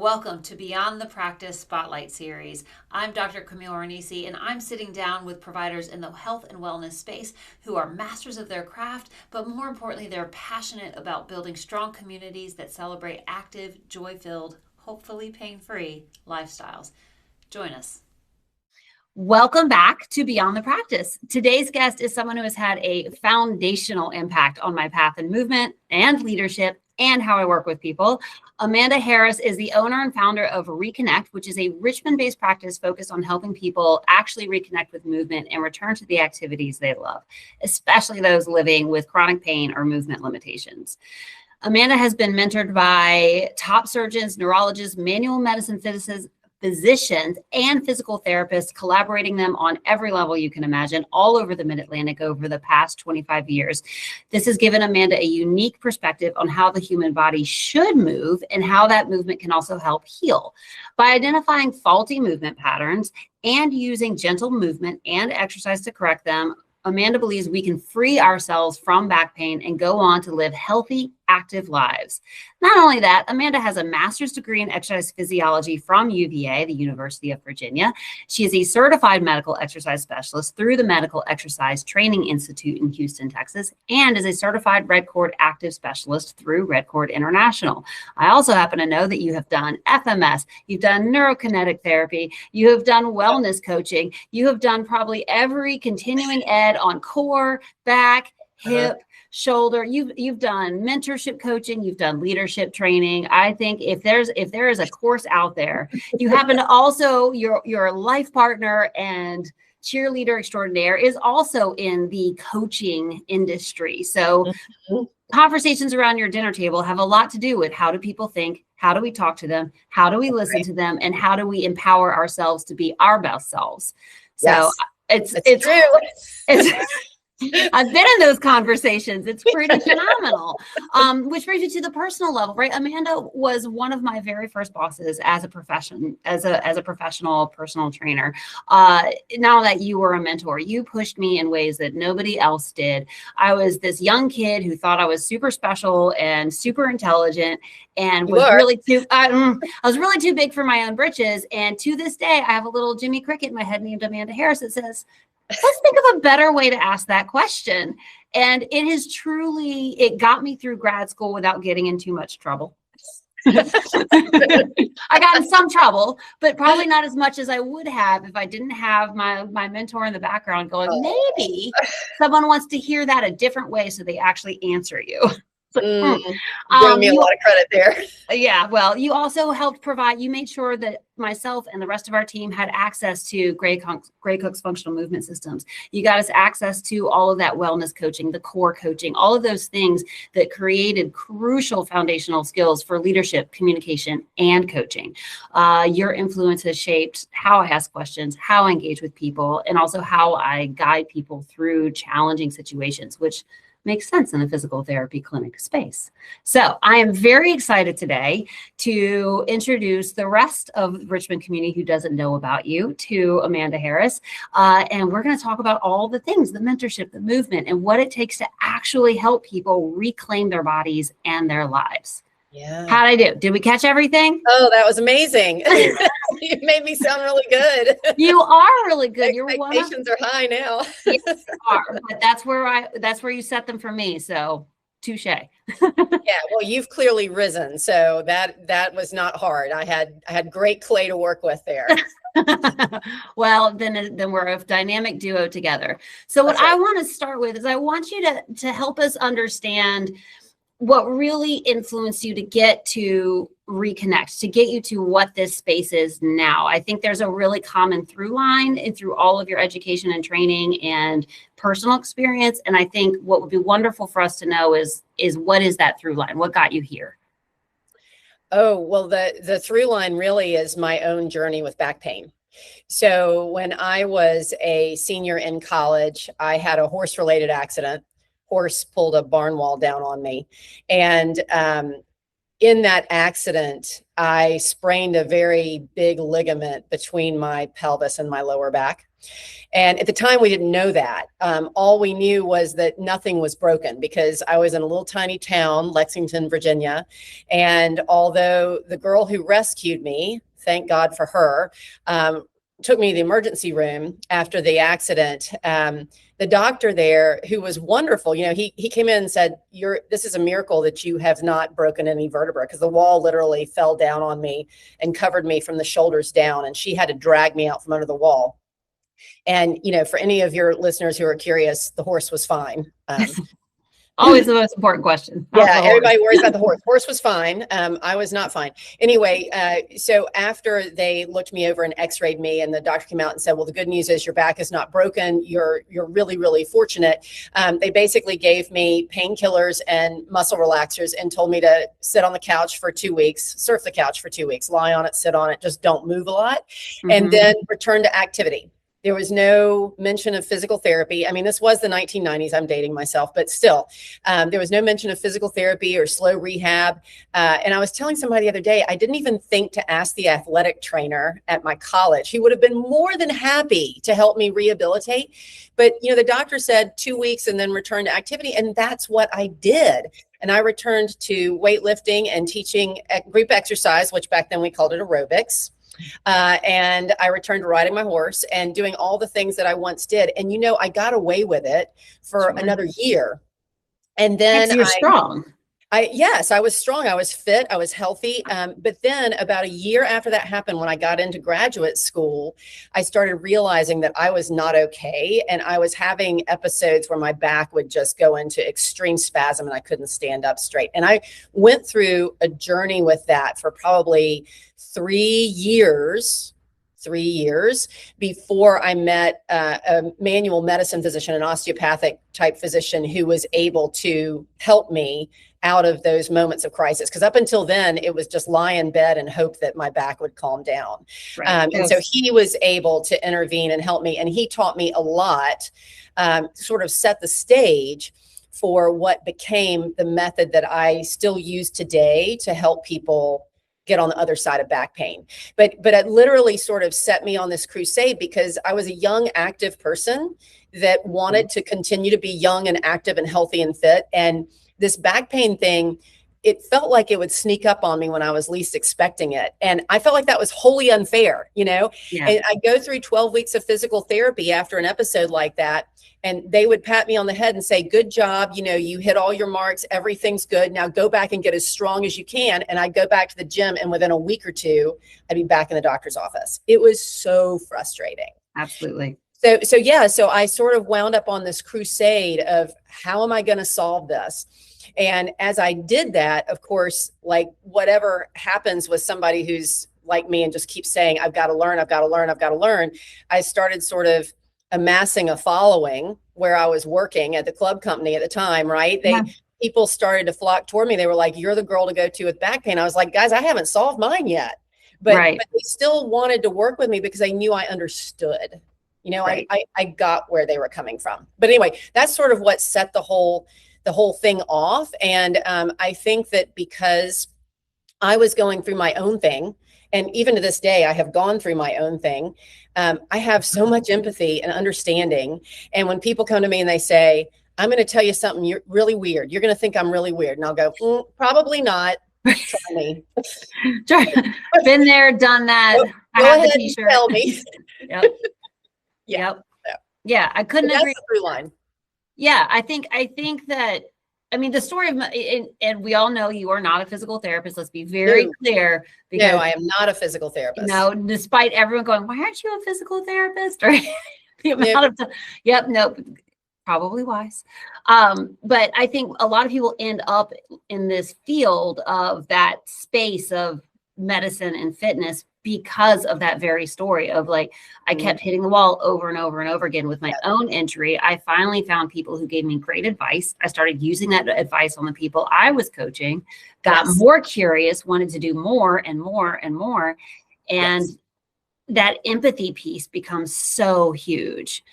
Welcome to Beyond the Practice Spotlight Series. I'm Dr. Camille Ranisi, and I'm sitting down with providers in the health and wellness space who are masters of their craft, but more importantly, they're passionate about building strong communities that celebrate active, joy-filled, hopefully pain-free lifestyles. Join us. Welcome back to Beyond the Practice. Today's guest is someone who has had a foundational impact on my path in movement and leadership and how I work with people. Amanda Harris is the owner and founder of Reconnect, which is a Richmond-based practice focused on helping people actually reconnect with movement and return to the activities they love, especially those living with chronic pain or movement limitations. Amanda has been mentored by top surgeons, neurologists, manual medicine physicians, and physical therapists, collaborating them on every level you can imagine all over the Mid-Atlantic over the past 25 years. This has given Amanda a unique perspective on how the human body should move and how that movement can also help heal. By identifying faulty movement patterns and using gentle movement and exercise to correct them, Amanda believes we can free ourselves from back pain and go on to live healthy, active lives. Not only that, Amanda has a master's degree in exercise physiology from UVA, the University of Virginia. She is a certified medical exercise specialist through the Medical Exercise Training Institute in Houston, Texas, and is a certified Red Cord active specialist through Red Cord International. I also happen to know that you have done FMS, you've done neurokinetic therapy, you have done wellness coaching, you have done probably every continuing ed on core, back, hip, shoulder. You've done mentorship coaching, you've done leadership training. I think if there is a course out there, you happen to also your life partner and cheerleader extraordinaire is also in the coaching industry. So conversations around your dinner table have a lot to do with how do people think, how do we talk to them, how do we listen to them, and how do we empower ourselves to be our best selves. So it's true. I've been in those conversations. It's pretty phenomenal. Which brings me to the personal level, right? Amanda was one of my very first bosses as a professional personal trainer. Now that you were a mentor, you pushed me in ways that nobody else did. I was this young kid who thought I was super special and super intelligent and was really too, I was really too big for my own britches. And to this day, I have a little Jimmy Cricket in my head named Amanda Harris that says, let's think of a better way to ask that question. And it got me through grad school without getting in too much trouble. I got in some trouble, but probably not as much as I would have if I didn't have my mentor in the background going, maybe someone wants to hear that a different way so they actually answer you. Giving me a lot of credit there. Yeah, well, you also helped you made sure that myself and the rest of our team had access to Gray Cook's functional movement systems. You got us access to all of that wellness coaching, the core coaching, all of those things that created crucial foundational skills for leadership, communication, and coaching. Your influence has shaped how I ask questions, how I engage with people, and also how I guide people through challenging situations, which makes sense in a physical therapy clinic space. So I am very excited today to introduce the rest of the Richmond community who doesn't know about you to Amanda Harris. And we're going to talk about all the things, the mentorship, the movement, and what it takes to actually help people reclaim their bodies and their lives. Yeah. How'd I do? Did we catch everything? Oh, that was amazing. You made me sound really good. You are really good. Your expectations are high now. Yes, you are, but that's where you set them for me. So touche. Yeah, well, you've clearly risen. So that was not hard. I had great clay to work with there. Well, then we're a dynamic duo together. So what I want to start with is I want you to help us understand what really influenced you to get to Reconnect, to get you to what this space is now. I think there's a really common through line through all of your education and training and personal experience. And I think what would be wonderful for us to know is what is that through line? What got you here? Oh, well, the through line really is my own journey with back pain. So when I was a senior in college, I had a horse-related accident. Horse pulled a barn wall down on me. And in that accident, I sprained a very big ligament between my pelvis and my lower back. And at the time, we didn't know that. All we knew was that nothing was broken because I was in a little tiny town, Lexington, Virginia. And although the girl who rescued me, thank God for her, took me to the emergency room after the accident, the doctor there, who was wonderful, he came in and said, this is a miracle that you have not broken any vertebra, because the wall literally fell down on me and covered me from the shoulders down. And she had to drag me out from under the wall. And, for any of your listeners who are curious, the horse was fine. Always the most important question. Yeah, everybody worries about the horse. Horse was fine. I was not fine. Anyway, so after they looked me over and x-rayed me, and the doctor came out and said, well, the good news is your back is not broken. You're really, really fortunate. They basically gave me painkillers and muscle relaxers and told me to sit on the couch for 2 weeks, surf the couch for 2 weeks, lie on it, sit on it, just don't move a lot, and then return to activity. There was no mention of physical therapy. I mean, this was the 1990s. I'm dating myself, but still, there was no mention of physical therapy or slow rehab. And I was telling somebody the other day, I didn't even think to ask the athletic trainer at my college. He would have been more than happy to help me rehabilitate. But, the doctor said 2 weeks and then return to activity. And that's what I did. And I returned to weightlifting and teaching group exercise, which back then we called it aerobics. And I returned to riding my horse and doing all the things that I once did. And, I got away with it for another year. And then you're strong. Yes, I was strong. I was fit. I was healthy. But then about a year after that happened, when I got into graduate school, I started realizing that I was not okay. And I was having episodes where my back would just go into extreme spasm and I couldn't stand up straight. And I went through a journey with that for probably 3 years before I met a manual medicine physician, an osteopathic type physician, who was able to help me out of those moments of crisis. Because up until then, it was just lie in bed and hope that my back would calm down. Right. And so he was able to intervene and help me. And he taught me a lot, sort of set the stage for what became the method that I still use today to help people get on the other side of back pain. But it literally sort of set me on this crusade because I was a young, active person that wanted to continue to be young and active and healthy and fit. And this back pain thing, it felt like it would sneak up on me when I was least expecting it. And I felt like that was wholly unfair, Yeah. And I go through 12 weeks of physical therapy after an episode like that. And they would pat me on the head and say, good job. You hit all your marks. Everything's good. Now go back and get as strong as you can. And I'd go back to the gym. And within a week or two, I'd be back in the doctor's office. It was so frustrating. Absolutely. So I sort of wound up on this crusade of how am I going to solve this? And as I did that, of course, like whatever happens with somebody who's like me and just keeps saying, I've got to learn, I've got to learn, I've got to learn. I started sort of amassing a following where I was working at the club company at the time, right? People started to flock toward me. They were like, you're the girl to go to with back pain. I was like, guys, I haven't solved mine yet. But they still wanted to work with me because they knew I understood. I got where they were coming from. But anyway, that's sort of what set the whole thing off. And I think that because I was going through my own thing, and even to this day, I have gone through my own thing. I have so much empathy and understanding. And when people come to me and they say, I'm going to tell you something you're really weird. You're going to think I'm really weird. And I'll go, probably not. Try me. Been there, done that. Go ahead and tell me. Yep. Yeah. I couldn't agree. That's the through line. Yeah. I think that, the story of, and we all know you are not a physical therapist. Let's be very clear. Because, no, I am not a physical therapist. Despite everyone going, why aren't you a physical therapist? Or the amount of time. Nope. Probably wise. But I think a lot of people end up in this field of that space of medicine and fitness because of that very story of I kept hitting the wall over and over and over again with my own injury. I finally found people who gave me great advice. I started using that advice on the people I was coaching, got more curious, wanted to do more and more and more. And that empathy piece becomes so huge.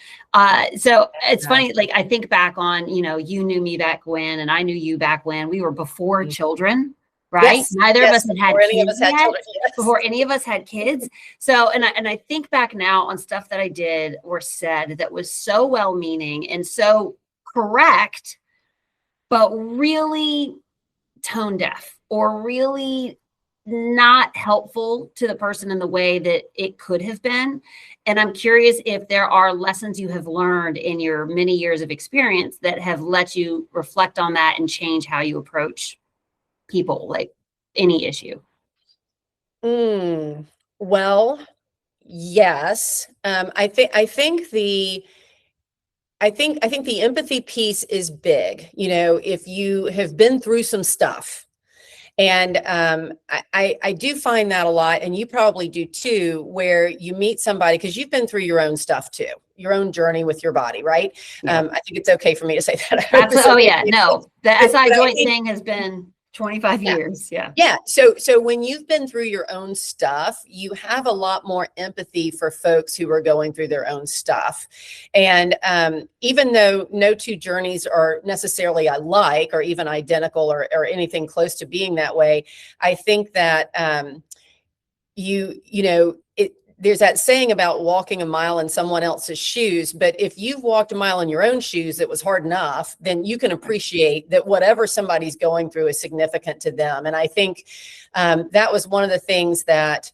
So it's funny, I think back on, you knew me back when, and I knew you back when we were before children. right? Yes. Neither of Yes. us had Before had any of kids us had yet, children. Yes. before any of us had kids. So, and I think back now on stuff that I did or said that was so well-meaning and so correct, but really tone deaf or really not helpful to the person in the way that it could have been. And I'm curious if there are lessons you have learned in your many years of experience that have let you reflect on that and change how you approach people, like any issue. Well, yes. I think the empathy piece is big. You know, if you have been through some stuff, and I do find that a lot, and you probably do too, where you meet somebody because you've been through your own stuff too, your own journey with your body, right? Yeah. I think it's okay for me to say that. I hope it's Absolutely. Oh okay yeah. for you. No, the SI But I joint think, thing has been 25 yeah. years. Yeah. Yeah. So when you've been through your own stuff, you have a lot more empathy for folks who are going through their own stuff. And even though no two journeys are necessarily alike or even identical or anything close to being that way, I think that there's that saying about walking a mile in someone else's shoes, but if you've walked a mile in your own shoes, it was hard enough, then you can appreciate that whatever somebody's going through is significant to them. And I think that was one of the things that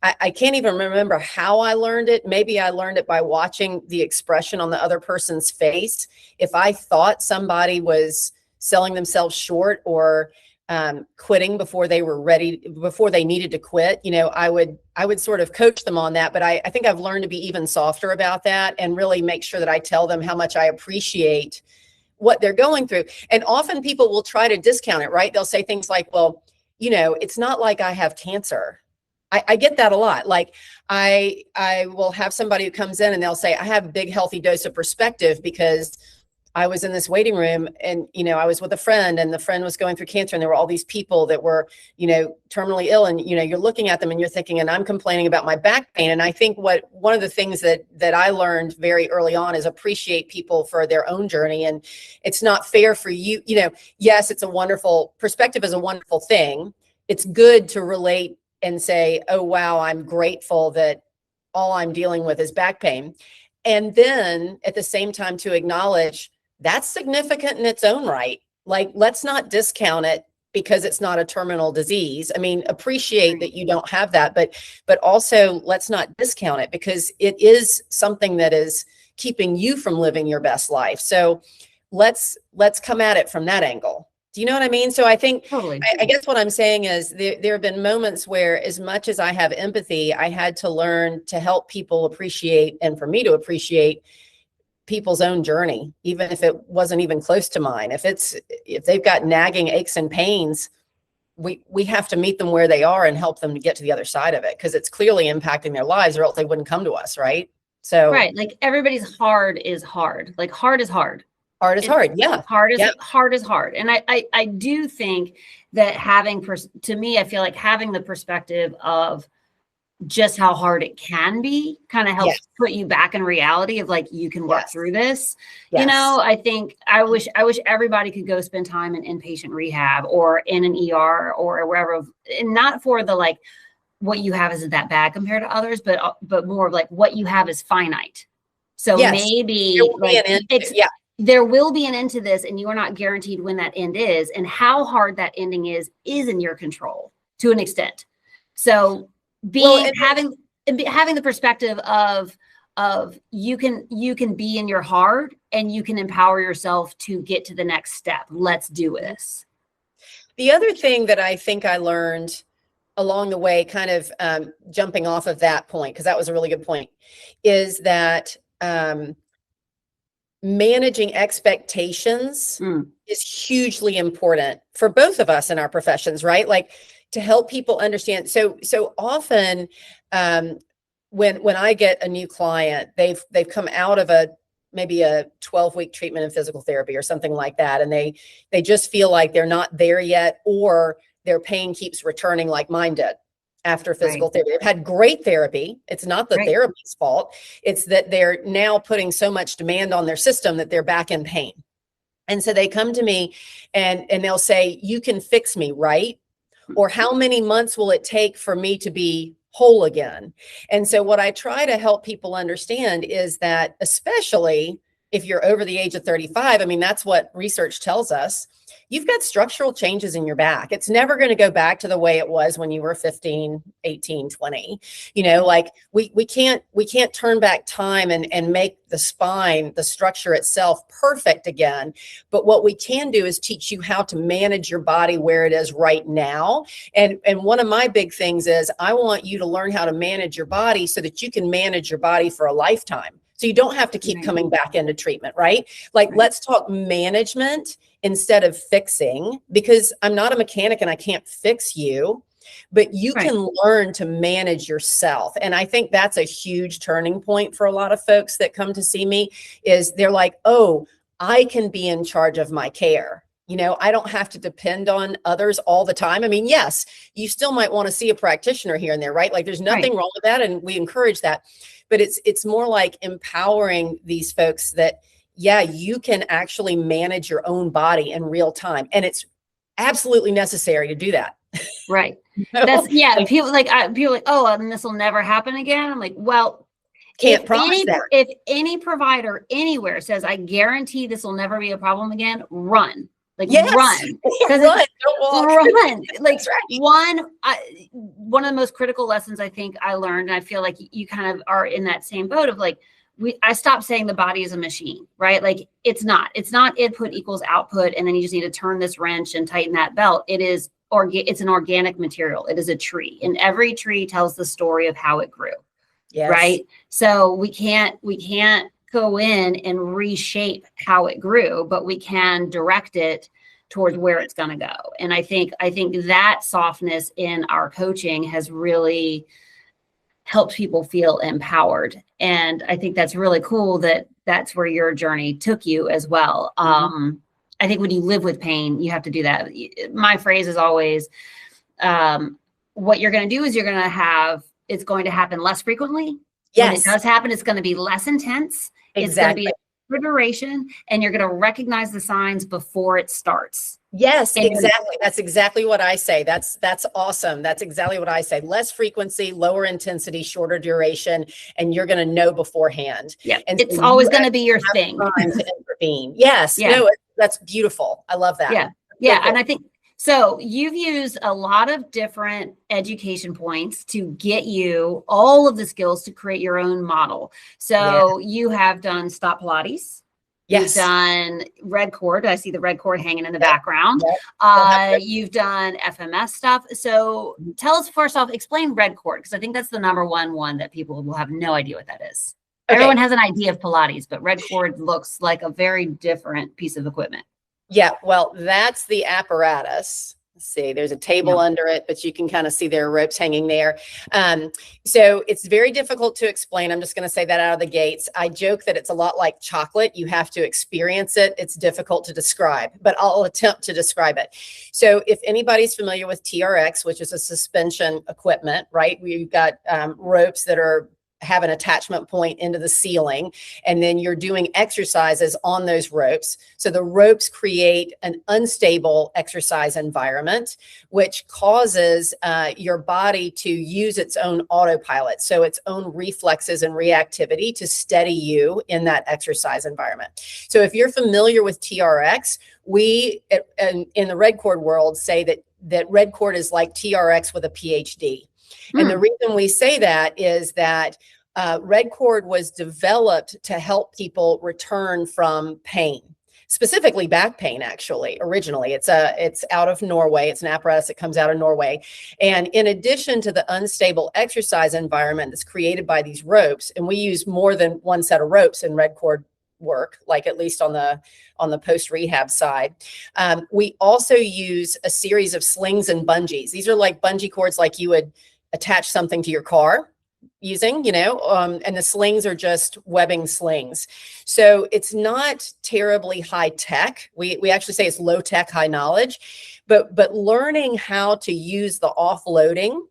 I can't even remember how I learned it. Maybe I learned it by watching the expression on the other person's face. If I thought somebody was selling themselves short or quitting before they were ready, before they needed to quit, I would sort of coach them on that. But I think I've learned to be even softer about that and really make sure that I tell them how much I appreciate what they're going through. And often people will try to discount it, right? They'll say things like, well, it's not like I have cancer. I get that a lot. Like I will have somebody who comes in and they'll say, I have a big healthy dose of perspective because I was in this waiting room and, I was with a friend and the friend was going through cancer and there were all these people that were, terminally ill. And, you're looking at them and you're thinking, and I'm complaining about my back pain. And I think one of the things that I learned very early on is appreciate people for their own journey. And it's not fair for you, yes, it's a wonderful perspective is a wonderful thing. It's good to relate and say, oh, wow, I'm grateful that all I'm dealing with is back pain. And then at the same time to acknowledge that's significant in its own right. Like, let's not discount it because it's not a terminal disease. I mean, appreciate that you don't have that, but also let's not discount it because it is something that is keeping you from living your best life. So let's come at it from that angle. Do you know what I mean? So I think, Totally. I guess what I'm saying is there have been moments where as much as I have empathy, I had to learn to help people appreciate and for me to appreciate people's own journey, even if it wasn't even close to mine. If they've got nagging aches and pains, we have to meet them where they are and help them to get to the other side of it because it's clearly impacting their lives or else they wouldn't come to us, right? So Right. Like everybody's hard is hard. Like hard is hard. hard is hard. Yeah. Hard is Yeah. hard is hard. And I do think that to me, I feel like having the perspective of just how hard it can be kind of helps Yes. put you back in reality of like you can work Yes. through this. Yes. I think I wish everybody could go spend time in inpatient rehab or in an ER or wherever, and not for the like what you have isn't that bad compared to others, but more of like what you have is finite. So Yes. maybe like yeah. there will be an end to this and you are not guaranteed when that end is, and how hard that ending is in your control to an extent. So having the perspective of you can be in your hard and you can empower yourself to get to the next step. Let's do this. The other thing that I think I learned along the way, kind of jumping off of that point, because that was a really good point, is that managing expectations is hugely important for both of us in our professions, right? Like to help people understand. So often when I get a new client, they've come out of maybe a 12-week treatment in physical therapy or something like that. And they just feel like they're not there yet, or their pain keeps returning like mine did after physical therapy. They've had great therapy. It's not the therapy's fault. It's that they're now putting so much demand on their system that they're back in pain. And so they come to me and they'll say, you can fix me, right? Or how many months will it take for me to be whole again? And so what I try to help people understand is that, especially if you're over the age of 35, I mean, that's what research tells us. You've got structural changes in your back. It's never going to go back to the way it was when you were 15, 18, 20. You know, like we can't turn back time and make the spine, the structure itself, perfect again. But what we can do is teach you how to manage your body where it is right now. And one of my big things is I want you to learn how to manage your body so that you can manage your body for a lifetime. So you don't have to keep coming back into treatment, right? Like, let's talk management instead of fixing, because I'm not a mechanic and I can't fix you, but you can learn to manage yourself. And I think that's a huge turning point for a lot of folks that come to see me, is they're like, oh, I can be in charge of my care. You know, I don't have to depend on others all the time. I mean, yes, you still might want to see a practitioner here and there, right? Like, there's nothing wrong with that. And we encourage that. But it's more like empowering these folks that, yeah, you can actually manage your own body in real time. And it's absolutely necessary to do that. Right. That's, yeah. People are like, oh, and this will never happen again. I'm like, well, can't promise that. If any provider anywhere says, I guarantee this will never be a problem again, run. Like, run. Run, don't walk. Run. Like, right. One of the most critical lessons I think I learned, and I feel like you kind of are in that same boat of like, I stopped saying the body is a machine, right? Like, it's not input equals output. And then you just need to turn this wrench and tighten that belt. It's an organic material. It is a tree, and every tree tells the story of how it grew. Yes. Right. So we can't go in and reshape how it grew, but we can direct it towards where it's going to go. And I think that softness in our coaching has really helped people feel empowered. And I think that's really cool that that's where your journey took you as well. I think when you live with pain, you have to do that. My phrase is always, what you're going to do is it's going to happen less frequently. Yes. When it does happen, it's going to be less intense. Exactly. It's going to be a duration, and you're going to recognize the signs before it starts. Yes, exactly. That's exactly what I say. That's awesome. That's exactly what I say. Less frequency, lower intensity, shorter duration, and you're going to know beforehand. Yeah, and it's always going to be your thing. Time to intervene. Yes. Yeah. No, that's beautiful. I love that. Yeah. Yeah. Cool. And I think so. You've used a lot of different education points to get you all of the skills to create your own model. So you have done Stop Pilates. Yes. You've done red cord. I see the red cord hanging in the background. You've done FMS stuff. So tell us, first off, explain red cord, because I think that's the number one that people will have no idea what that is. Okay. Everyone has an idea of Pilates, but red cord looks like a very different piece of equipment. Yeah, well, that's the apparatus. Let's see, there's a table under it, but you can kind of see there are ropes hanging there. So it's very difficult to explain. I'm just going to say that out of the gates. I joke that it's a lot like chocolate. You have to experience it. It's difficult to describe, but I'll attempt to describe it. So if anybody's familiar with TRX, which is a suspension equipment, right? We've got ropes that have an attachment point into the ceiling, and then you're doing exercises on those ropes. So the ropes create an unstable exercise environment, which causes your body to use its own autopilot, so its own reflexes and reactivity to steady you in that exercise environment. So if you're familiar with TRX, we in the red cord world say that red cord is like TRX with a PhD. And the reason we say that is that red cord was developed to help people return from pain, specifically back pain. Actually, originally, it's out of Norway. It's an apparatus that comes out of Norway. And in addition to the unstable exercise environment that's created by these ropes, and we use more than one set of ropes in red cord work, like at least on the post rehab side. We also use a series of slings and bungees. These are like bungee cords, like you would attach something to your car using, and the slings are just webbing slings. So it's not terribly high tech. We actually say it's low tech, high knowledge, but learning how to use the offloading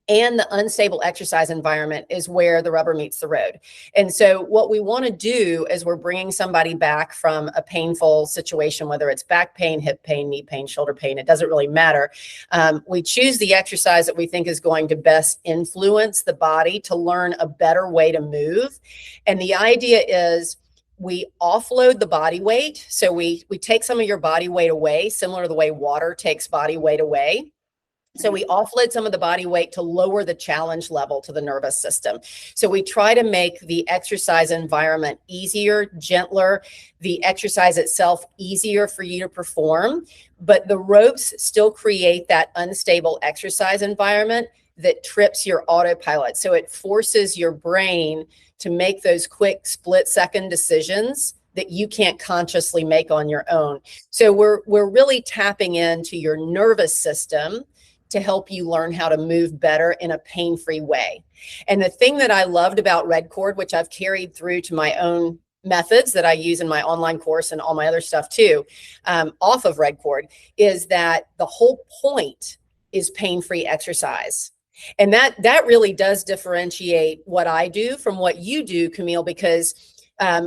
and the unstable exercise environment is where the rubber meets the road. And so what we want to do is we're bringing somebody back from a painful situation, whether it's back pain, hip pain, knee pain, shoulder pain, it doesn't really matter. We choose the exercise that we think is going to best influence the body to learn a better way to move. And the idea is we offload the body weight. So we take some of your body weight away, similar to the way water takes body weight away. So we offload some of the body weight to lower the challenge level to the nervous system. So we try to make the exercise environment easier, gentler, the exercise itself easier for you to perform, but the ropes still create that unstable exercise environment that trips your autopilot. So it forces your brain to make those quick split-second decisions that you can't consciously make on your own. So we're really tapping into your nervous system to help you learn how to move better in a pain-free way. And the thing that I loved about Red Cord, which I've carried through to my own methods that I use in my online course and all my other stuff too, off of Red Cord, is that the whole point is pain-free exercise. And that really does differentiate what I do from what you do, Camille, because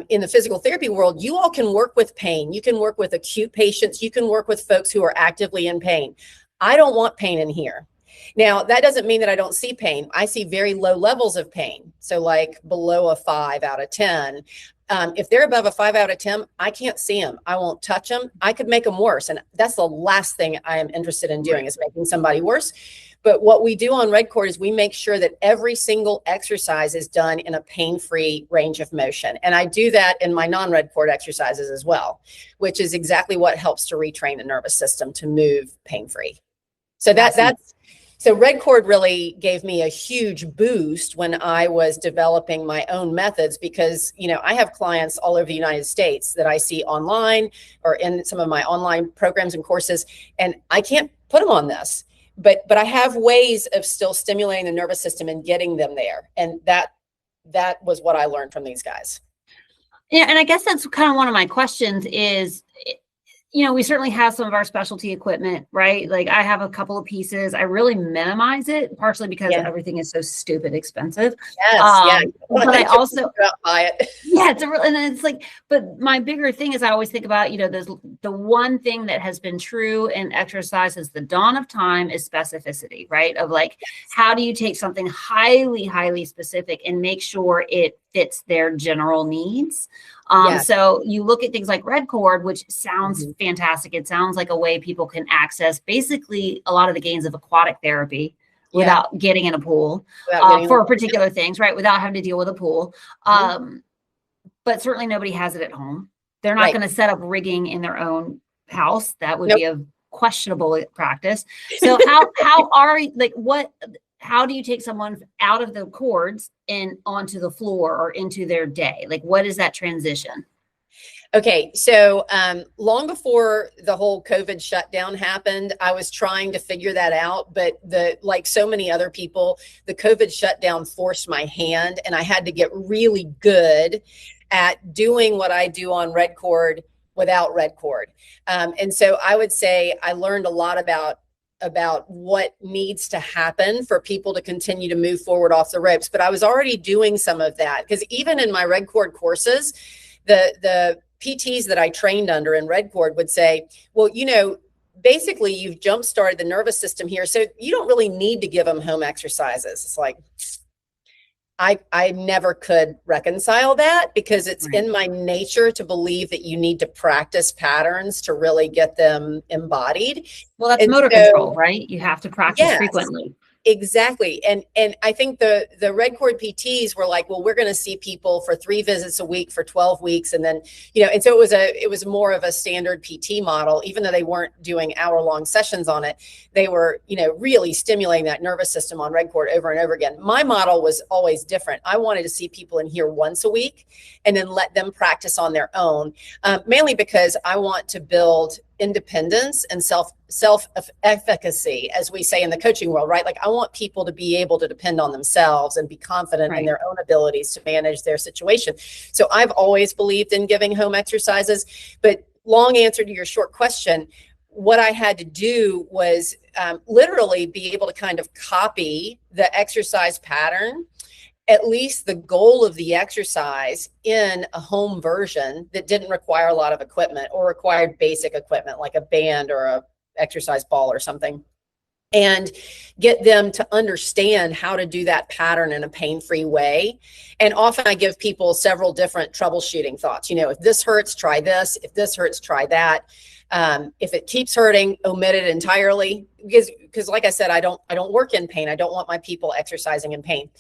in the physical therapy world, you all can work with pain. You can work with acute patients. You can work with folks who are actively in pain. I don't want pain in here. Now, that doesn't mean that I don't see pain. I see very low levels of pain. So like below a 5 out of 10. If they're above a 5 out of 10, I can't see them. I won't touch them. I could make them worse. And that's the last thing I am interested in doing, is making somebody worse. But what we do on Red Cord is we make sure that every single exercise is done in a pain-free range of motion. And I do that in my non-Red Cord exercises as well, which is exactly what helps to retrain the nervous system to move pain-free. So so Red Cord really gave me a huge boost when I was developing my own methods, because, you know, I have clients all over the United States that I see online or in some of my online programs and courses, and I can't put them on this, but I have ways of still stimulating the nervous system and getting them there. And that was what I learned from these guys. Yeah. And I guess that's kind of one of my questions is, you know, we certainly have some of our specialty equipment, right? Like I have a couple of pieces. I really minimize it, partially because everything is so stupid expensive. Yes, but I also buy it. Yeah, and it's like, but my bigger thing is I always think about, you know, the one thing that has been true in exercise is the dawn of time is specificity, right? Of like, how do you take something highly, highly specific and make sure it fits their general needs? So you look at things like Red Cord, which sounds fantastic. It sounds like a way people can access basically a lot of the gains of aquatic therapy without getting in a pool for particular things, right? Without having to deal with a pool. But certainly nobody has it at home. They're not going to set up rigging in their own house. That would be a questionable practice. So how do you take someone out of the cords and onto the floor or into their day? Like, what is that transition? Okay, so long before the whole COVID shutdown happened, I was trying to figure that out. But like so many other people, the COVID shutdown forced my hand, and I had to get really good at doing what I do on Red Cord without Red Cord. And so I would say I learned a lot about what needs to happen for people to continue to move forward off the ropes. But I was already doing some of that, because even in my Red Cord courses, the PTs that I trained under in Red Cord would say, well, you know, basically you've jump started the nervous system here, so you don't really need to give them home exercises. It's like, I never could reconcile that, because it's in my nature to believe that you need to practice patterns to really get them embodied. Well, that's motor control, right? You have to practice frequently. Exactly. And I think the Red Cord PTs were like, well, we're going to see people for 3 visits a week for 12 weeks. And then, you know, and so it was more of a standard PT model, even though they weren't doing hour-long sessions on it. They were, you know, really stimulating that nervous system on Red Cord over and over again. My model was always different. I wanted to see people in here once a week and then let them practice on their own, mainly because I want to build independence and self-efficacy, as we say in the coaching world, right? Like I want people to be able to depend on themselves and be confident in their own abilities to manage their situation. So I've always believed in giving home exercises. But long answer to your short question, what I had to do was literally be able to kind of copy the exercise pattern, at least the goal of the exercise, in a home version that didn't require a lot of equipment or required basic equipment like a band or a exercise ball or something, and get them to understand how to do that pattern in a pain-free way. And often I give people several different troubleshooting thoughts. If this hurts, try this. If this hurts, try that. If it keeps hurting, omit it entirely, because like I said, I don't work in pain. I don't want my people exercising in pain.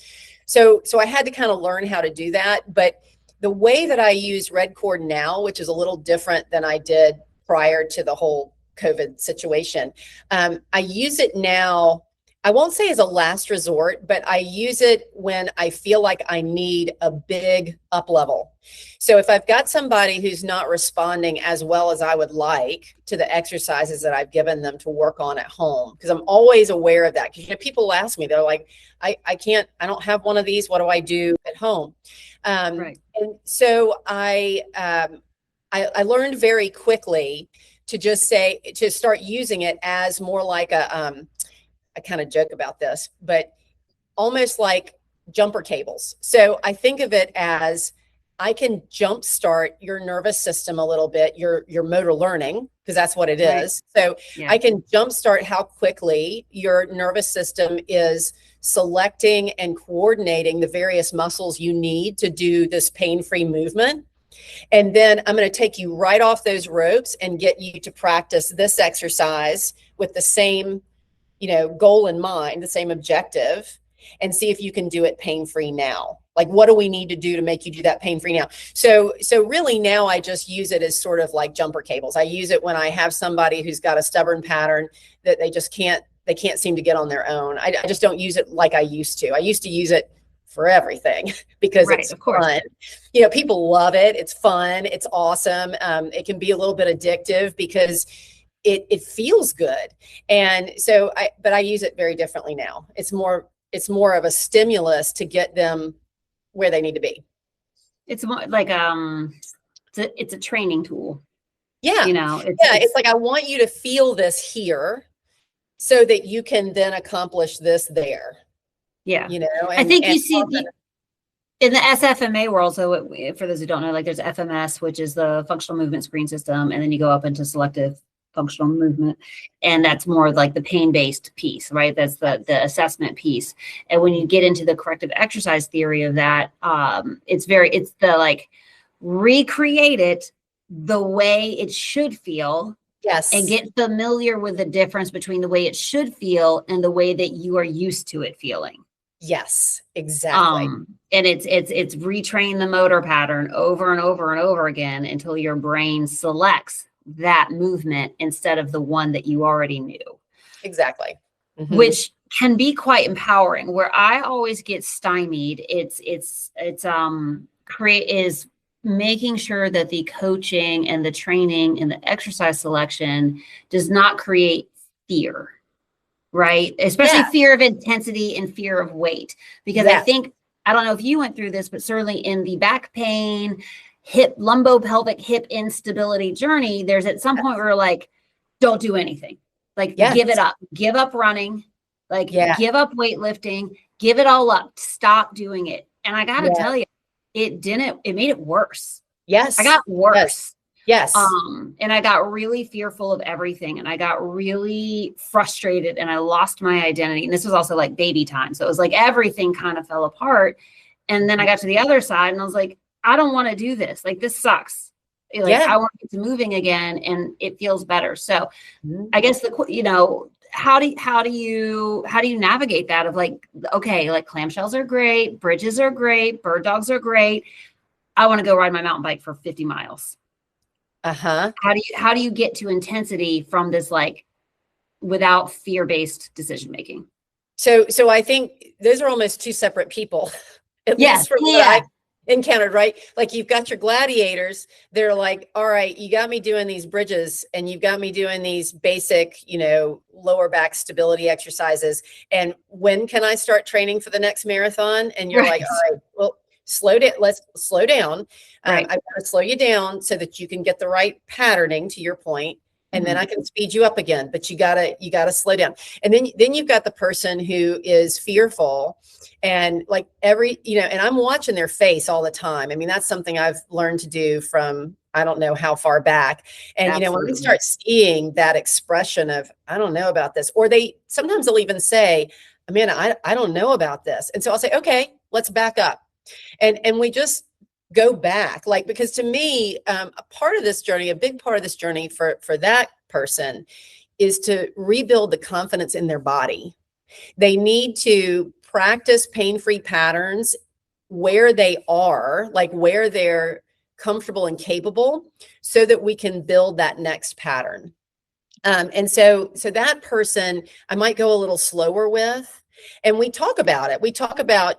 So I had to kind of learn how to do that. But the way that I use Red Cord now, which is a little different than I did prior to the whole COVID situation, I use it now. I won't say as a last resort, but I use it when I feel like I need a big up level. So if I've got somebody who's not responding as well as I would like to the exercises that I've given them to work on at home, because I'm always aware of that. Because people ask me, they're like, I don't have one of these. What do I do at home? Right. And so I learned very quickly to start using it as more like I kind of joke about this, but almost like jumper cables. So I think of it as I can jumpstart your nervous system a little bit, your motor learning, because that's what it is. So yeah. I can jumpstart how quickly your nervous system is selecting and coordinating the various muscles you need to do this pain-free movement. And then I'm going to take you right off those ropes and get you to practice this exercise with the same goal in mind, the same objective, and see if you can do it pain-free now. Like, what do we need to do to make you do that pain-free now? So really now I just use it as sort of like jumper cables. I use it when I have somebody who's got a stubborn pattern that they can't seem to get on their own. I just don't use it like I used to. I used to use it for everything because it's fun. People love it. It's fun. It's awesome. It can be a little bit addictive because it feels good. And so but I use it very differently now. It's more of a stimulus to get them where they need to be. It's more like it's a training tool. Yeah. It's like, I want you to feel this here so that you can then accomplish this there. Yeah. I think you see in the SFMA world. So for those who don't know, like there's FMS, which is the functional movement screen system. And then you go up into selective functional movement. And that's more like the pain-based piece, right? That's the assessment piece. And when you get into the corrective exercise theory of that, it's the like recreate it the way it should feel. Yes. And get familiar with the difference between the way it should feel and the way that you are used to it feeling. Yes, exactly. And it's retrain the motor pattern over and over and over again until your brain selects that movement instead of the one that you already knew. Exactly. Mm-hmm. Which can be quite empowering. Where I always get stymied, it's making sure that the coaching and the training and the exercise selection does not create fear, right? Especially fear of intensity and fear of weight. Because I think, I don't know if you went through this, but certainly in the back pain, lumbopelvic hip instability journey, there's at some point where we're like, don't do anything. Like, give it up. Give up running. Like, give up weightlifting. Give it all up. Stop doing it. And I got to tell you, it made it worse. Yes. I got worse. Yes. And I got really fearful of everything. And I got really frustrated and I lost my identity. And this was also like baby time. So it was like everything kind of fell apart. And then I got to the other side and I was like, I don't want to do this. Like, this sucks. Like, I want to get to moving again and it feels better. So I guess how do you navigate that of like, okay, like clamshells are great, bridges are great, bird dogs are great. I want to go ride my mountain bike for 50 miles. Uh-huh. How do you get to intensity from this, like, without fear-based decision making? So I think those are almost two separate people. At least from what I've encountered, right? Like, you've got your gladiators. They're like, all right, you got me doing these bridges and you've got me doing these basic, lower back stability exercises. And when can I start training for the next marathon? And you're like, all right, well, slow down. Let's slow down. I've got to slow you down so that you can get the right patterning, to your point. and then I can speed you up again, but you gotta slow down. And then you've got the person who is fearful, and like and I'm watching their face all the time. I mean, that's something I've learned to do from, I don't know how far back. And, when we start seeing that expression of, I don't know about this, or sometimes they'll even say, Amanda, I don't know about this. And so I'll say, okay, let's back up. And we just go back, like, because to me, a big part of this journey for that person is to rebuild the confidence in their body. They need to practice pain-free patterns where they are, like where they're comfortable and capable, so that we can build that next pattern. And so that person, I might go a little slower with, and we talk about it. We talk about,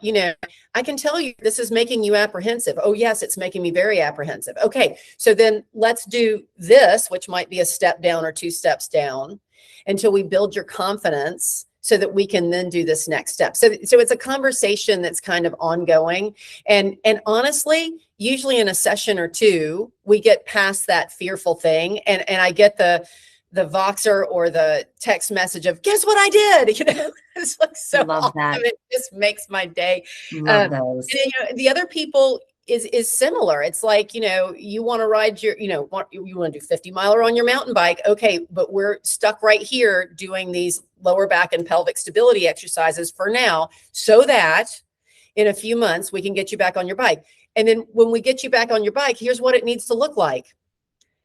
I can tell you this is making you apprehensive. Oh, yes, it's making me very apprehensive. Okay, so then let's do this, which might be a step down or 2 steps down, until we build your confidence, so that we can then do this next step. So it's a conversation that's kind of ongoing. And honestly, usually in a session or 2, we get past that fearful thing. And I get the Voxer or the text message of, guess what I did? It's like so Love awesome. that. It just makes my day. Love those. And, the other people is similar. It's like, you want to ride you want to do 50 miler on your mountain bike. Okay, but we're stuck right here doing these lower back and pelvic stability exercises for now, so that in a few months we can get you back on your bike. And then when we get you back on your bike, here's what it needs to look like.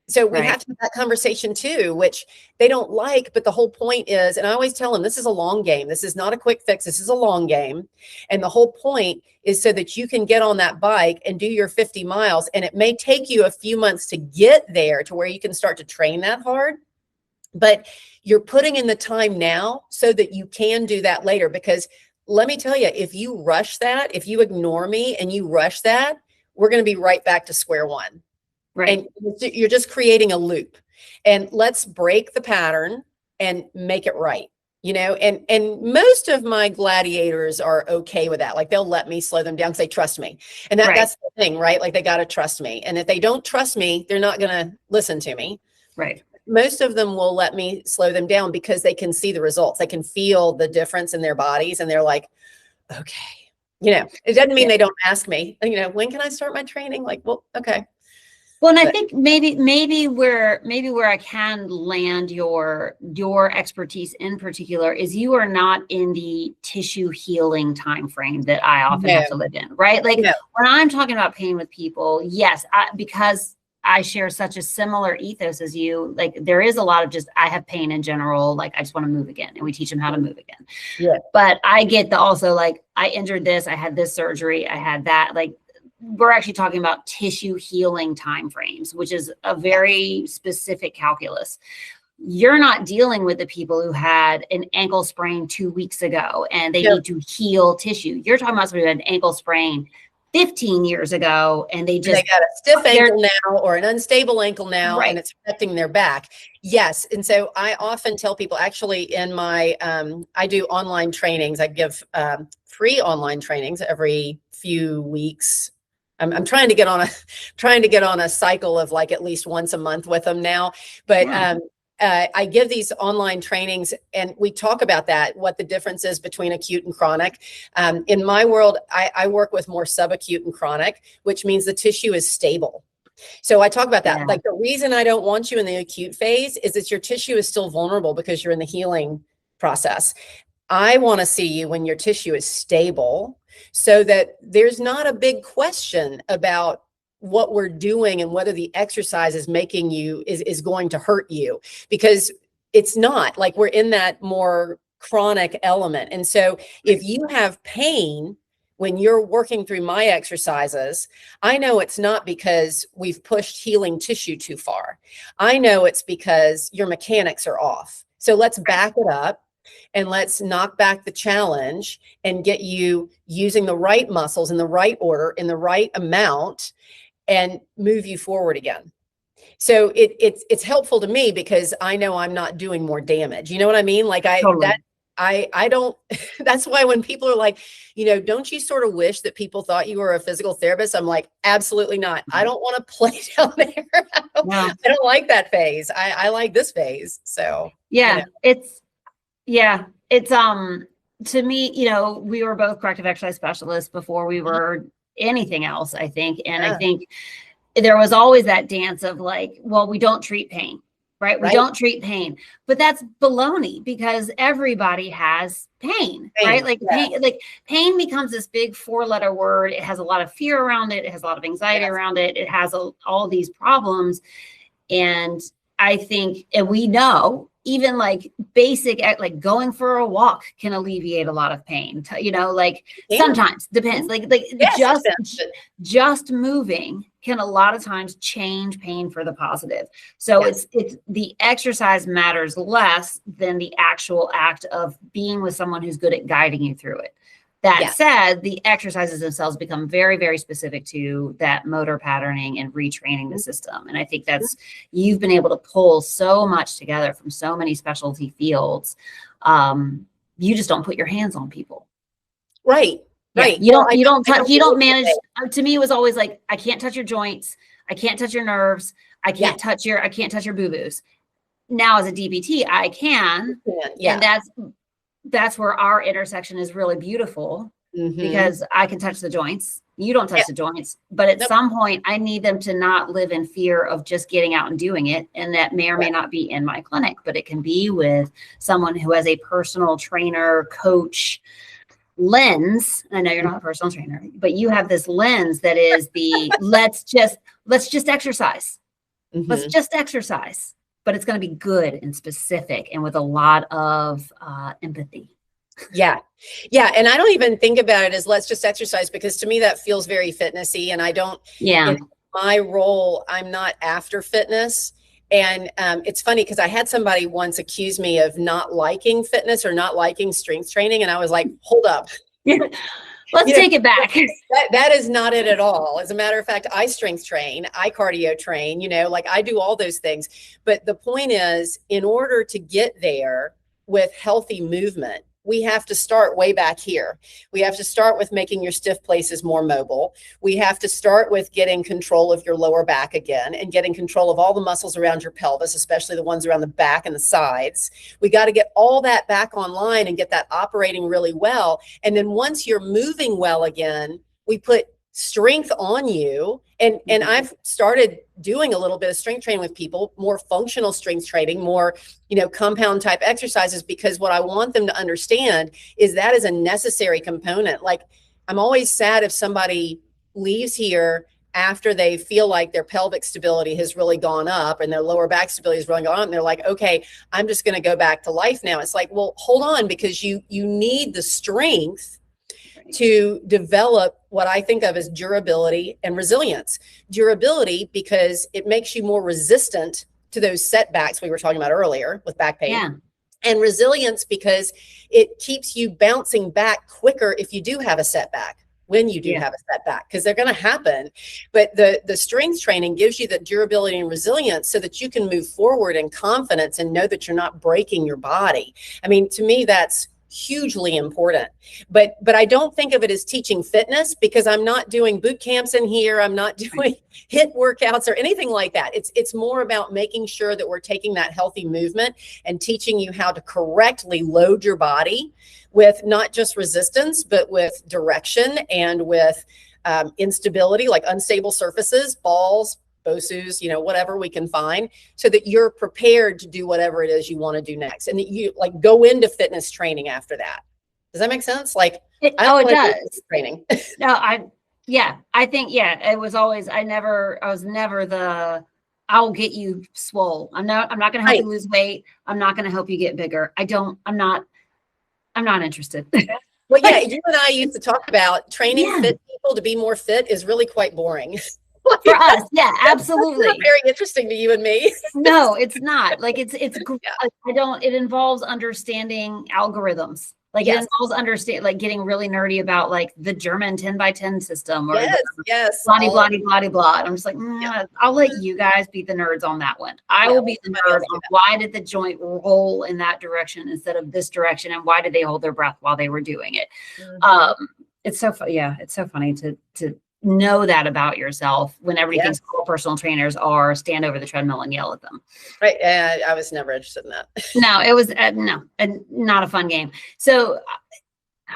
So we have to have that conversation too, which they don't like. But the whole point is, and I always tell them, this is a long game. This is not a quick fix. This is a long game. And the whole point is so that you can get on that bike and do your 50 miles. And it may take you a few months to get there to where you can start to train that hard. But you're putting in the time now so that you can do that later. Because let me tell you, if you rush that, if you ignore me and you rush that, we're going to be right back to square one. Right. And you're just creating a loop. And let's break the pattern and make it right. And most of my gladiators are okay with that. Like, they'll let me slow them down because they trust me. And that's the thing, right? Like, they got to trust me. And if they don't trust me, they're not going to listen to me. Right. Most of them will let me slow them down because they can see the results. They can feel the difference in their bodies. And they're like, okay, it doesn't mean they don't ask me, when can I start my training? Like, well, okay. Well, and I think maybe where I can land your expertise in particular is you are not in the tissue healing time frame that I often have to live in, right? Like, when I'm talking about pain with people, yes, because I share such a similar ethos as you, like, there is a lot of just, I have pain in general, like, I just want to move again, and we teach them how to move again. Yeah. But I get also, like, I injured this, I had this surgery, I had that, like, we're actually talking about tissue healing timeframes, which is a very specific calculus. You're not dealing with the people who had an ankle sprain 2 weeks ago and they need to heal tissue. You're talking about somebody who had an ankle sprain 15 years ago and they got a stiff ankle now or an unstable ankle now, and it's affecting their back. Yes. And so I often tell people, actually, in my I do online trainings. I give free online trainings every few weeks. I'm trying to get on a cycle of, like, at least once a month with them now. But I give these online trainings, and we talk about that, what the difference is between acute and chronic. In my world, I work with more subacute and chronic, which means the tissue is stable. So I talk about that. Like, the reason I don't want you in the acute phase is that your tissue is still vulnerable because you're in the healing process. I want to see you when your tissue is stable, so that there's not a big question about what we're doing and whether the exercise is making you is going to hurt you, because it's not. Like, we're in that more chronic element. And so if you have pain when you're working through my exercises, I know it's not because we've pushed healing tissue too far. I know it's because your mechanics are off. So let's back it up. And let's knock back the challenge and get you using the right muscles in the right order, in the right amount, and move you forward again. So it's helpful to me because I know I'm not doing more damage. You know what I mean? Like, totally. I don't, that's why when people are like, don't you sort of wish that people thought you were a physical therapist? I'm like, absolutely not. I don't want to play down there. I don't like that phase. I like this phase. So yeah, it's to me, we were both corrective exercise specialists before we were anything else, I think. And I think there was always that dance of like, well, we don't treat pain. Right? We don't treat pain, but that's baloney because everybody has pain, right? Like pain becomes this big 4-letter word. It has a lot of fear around it. It has a lot of anxiety around it. It has all these problems. And I think, and we know even like basic, like going for a walk can alleviate a lot of pain, sometimes depends, just moving can a lot of times change pain for the positive. So it's the exercise matters less than the actual act of being with someone who's good at guiding you through it. That said, the exercises themselves become very, very specific to that motor patterning and retraining the system. And I think you've been able to pull so much together from so many specialty fields. You just don't put your hands on people. Right. Right. You don't manage. To me, it was always like, I can't touch your joints. I can't touch your nerves. I can't touch your boo-boos. Now as a DBT, I can. And that's where our intersection is really beautiful because I can touch the joints. You don't touch the joints, but at some point I need them to not live in fear of just getting out and doing it. And that may or may not be in my clinic, but it can be with someone who has a personal trainer, coach lens. I know you're not a personal trainer, but you have this lens that is the, let's just exercise. Let's just exercise. But it's going to be good and specific and with a lot of empathy. Yeah. And I don't even think about it as let's just exercise because to me that feels very fitnessy. And I don't, in my role, I'm not after fitness. And it's funny because I had somebody once accuse me of not liking fitness or not liking strength training. And I was like, hold up. Let's take it back. That is not it at all. As a matter of fact, I strength train, I cardio train, I do all those things. But the point is, in order to get there with healthy movement, we have to start way back here. We have to start with making your stiff places more mobile. We have to start with getting control of your lower back again and getting control of all the muscles around your pelvis, especially the ones around the back and the sides. We got to get all that back online and get that operating really well. And then once you're moving well again, we put strength on you. And I've started doing a little bit of strength training with people, more functional strength training, more, compound type exercises, because what I want them to understand is that is a necessary component. Like, I'm always sad if somebody leaves here after they feel like their pelvic stability has really gone up and their lower back stability has really gone up. And they're like, okay, I'm just going to go back to life now. It's like, well, hold on, because you need the strength to develop what I think of as durability and resilience. Durability, because it makes you more resistant to those setbacks we were talking about earlier with back pain. Yeah. And resilience, because it keeps you bouncing back quicker if you do have a setback, when you do have a setback, because they're going to happen. But the strength training gives you the durability and resilience so that you can move forward in confidence and know that you're not breaking your body. I mean, to me, that's hugely important, but I don't think of it as teaching fitness, because I'm not doing boot camps in here. I'm not doing HIIT workouts or anything like that. It's more about making sure that we're taking that healthy movement and teaching you how to correctly load your body with not just resistance, but with direction and with instability, like unstable surfaces, balls, BOSUs, whatever we can find, so that you're prepared to do whatever it is you want to do next. And that you go into fitness training after that. Does that make sense? It does. Training. No, I think, it was always, I was never the, I'll get you swole. I'm not going to help you lose weight. I'm not going to help you get bigger. I'm not interested. Well, yeah, you and I used to talk about training fit people to be more fit is really quite boring. For us, yeah, absolutely. It's not very interesting to you and me. No, it's not. It involves understanding algorithms. Like it involves understand, like getting really nerdy about like the German 10x10 system or blah, blah, blah, blah. And I'm just like, I'll let you guys be the nerds on that one. I will be the nerd on why did the joint roll in that direction instead of this direction, and why did they hold their breath while they were doing it? It's so it's so funny to know that about yourself when everybody thinks all personal trainers are stand over the treadmill and yell at them. Right. I was never interested in that. No, it was not a fun game. So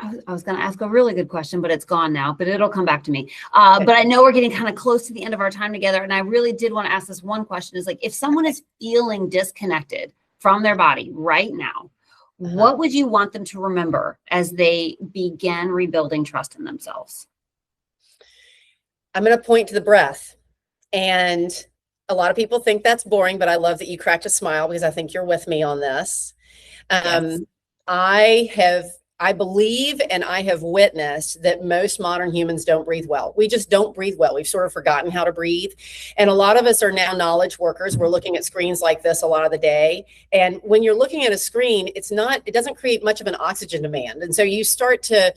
I was going to ask a really good question, but it's gone now, but it'll come back to me. But I know we're getting kind of close to the end of our time together. And I really did want to ask this one question is like, if someone is feeling disconnected from their body right now, what would you want them to remember as they begin rebuilding trust in themselves? I'm going to point to the breath. And a lot of people think that's boring, but I love that you cracked a smile because I think you're with me on this. I believe and I have witnessed that most modern humans don't breathe well. We just don't breathe well. We've sort of forgotten how to breathe. And a lot of us are now knowledge workers. We're looking at screens like this a lot of the day. And when you're looking at a screen, it doesn't create much of an oxygen demand. And so you start to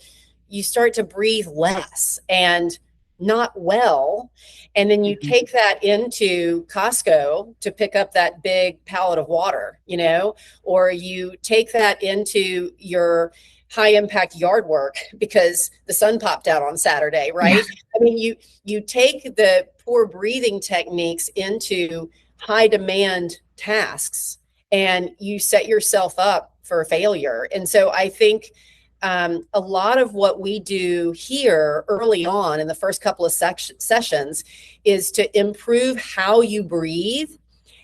breathe less and not well. And then you take that into Costco to pick up that big pallet of water, or you take that into your high impact yard work because the sun popped out on Saturday, right? I mean, you take the poor breathing techniques into high demand tasks and you set yourself up for failure. And so I think a lot of what we do here early on in the first couple of sessions is to improve how you breathe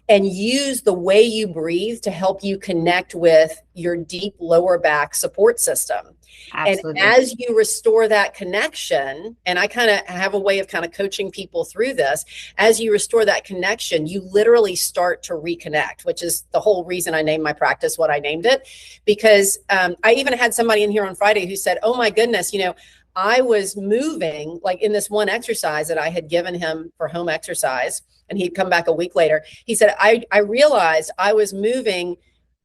and use the way you breathe to help you connect with your deep lower back support system. Absolutely. And as you restore that connection, and I kind of have a way of kind of coaching people through this, as you restore that connection, you literally start to reconnect, which is the whole reason I named my practice what I named it. Because I even had somebody in here on Friday who said, oh my goodness, I was moving like in this one exercise that I had given him for home exercise, and he'd come back a week later. He said, I realized I was moving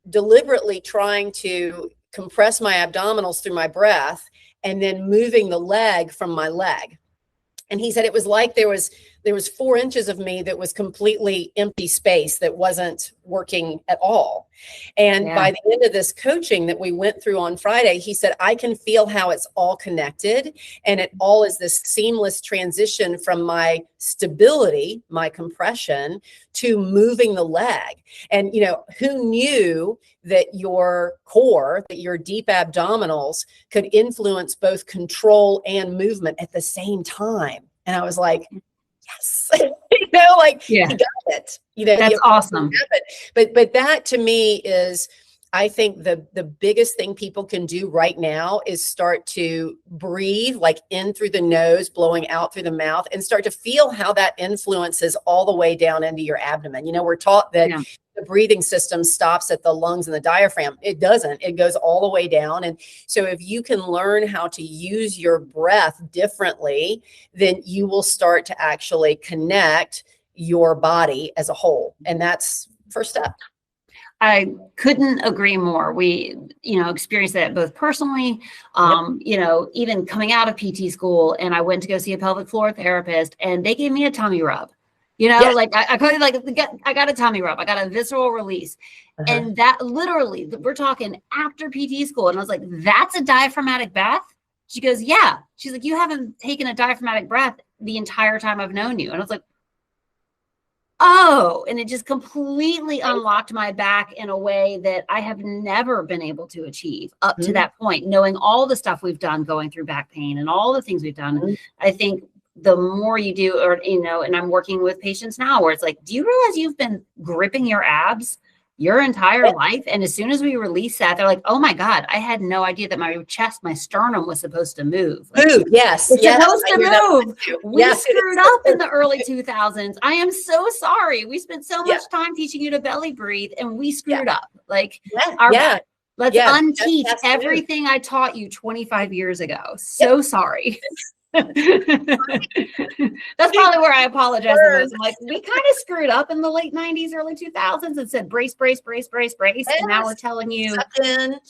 deliberately trying to compress my abdominals through my breath and then moving the leg from my leg. And he said, it was like there was 4 inches of me that was completely empty space that wasn't working at all. And by the end of this coaching that we went through on Friday, he said, I can feel how it's all connected. And it all is this seamless transition from my stability, my compression, to moving the leg. And, who knew that your core, that your deep abdominals could influence both control and movement at the same time? And I was like, yes, he got it. That's awesome. But that to me is, I think the biggest thing people can do right now is start to breathe like in through the nose, blowing out through the mouth, and start to feel how that influences all the way down into your abdomen. We're taught that the breathing system stops at the lungs and the diaphragm. It doesn't. It goes all the way down. And so if you can learn how to use your breath differently, then you will start to actually connect your body as a whole. And that's first step. I couldn't agree more. We, experienced that both personally, even coming out of PT school, and I went to go see a pelvic floor therapist and they gave me a tummy rub. Like I got a tummy rub. I got a visceral release. And that literally, we're talking after PT school. And I was like, that's a diaphragmatic breath? She goes, yeah. She's like, you haven't taken a diaphragmatic breath the entire time I've known you. And I was like, oh, and it just completely unlocked my back in a way that I have never been able to achieve up to that point, knowing all the stuff we've done going through back pain and all the things we've done. I think the more you do, and I'm working with patients now where it's like, do you realize you've been gripping your abs your entire life? And as soon as we release that, they're like, oh my God, I had no idea that my chest, my sternum was supposed to move. Yes. It's supposed to move. We screwed up in the early 2000s. I am so sorry. We spent so much time teaching you to belly breathe and we screwed up. Let's unteach everything I taught you 25 years ago. So sorry. That's probably where I apologize the most. I'm like, we kind of screwed up in the late 90s, early 2000s and said brace, brace, brace, brace, brace. And now we're telling you, Suck in.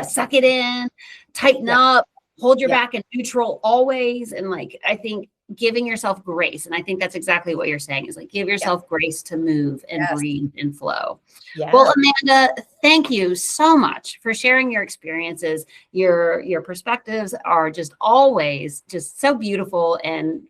suck it in, tighten up, hold your Yeah. back in neutral always. And like, I think giving yourself grace. And I think that's exactly what you're saying is like, give yourself grace to move and breathe and flow. Yeah. Well, Amanda, thank you so much for sharing your experiences. Your perspectives are just always just so beautiful, and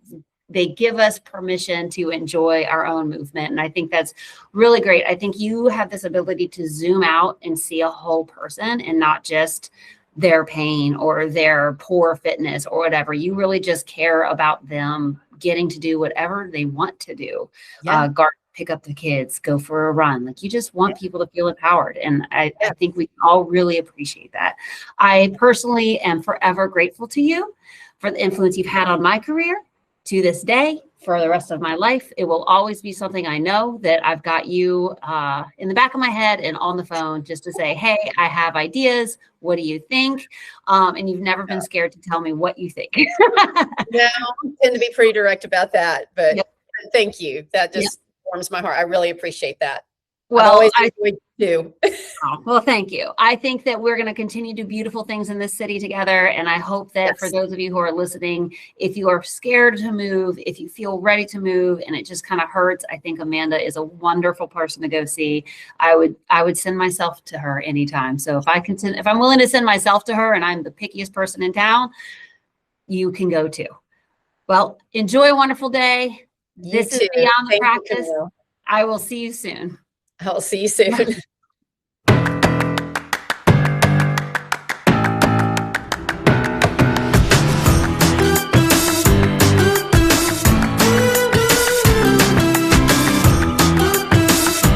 they give us permission to enjoy our own movement. And I think that's really great. I think you have this ability to zoom out and see a whole person and not just their pain or their poor fitness or whatever. You really just care about them getting to do whatever they want to do. Garden, pick up the kids, go for a run. Like, you just want people to feel empowered. And I think we all really appreciate that. I personally am forever grateful to you for the influence you've had on my career to this day, for the rest of my life. It will always be something I know that I've got you in the back of my head and on the phone just to say, hey, I have ideas. What do you think? And you've never been scared to tell me what you think. No, I tend to be pretty direct about that, but thank you. That just warms my heart. I really appreciate that. Well, I always do. Well, thank you. I think that we're going to continue to do beautiful things in this city together. And I hope that for those of you who are listening, if you are scared to move, if you feel ready to move and it just kind of hurts, I think Amanda is a wonderful person to go see. I would send myself to her anytime. So if I'm willing to send myself to her and I'm the pickiest person in town, you can go too. Well, enjoy a wonderful day. This is Beyond the Practice. I will see you soon. I'll see you soon.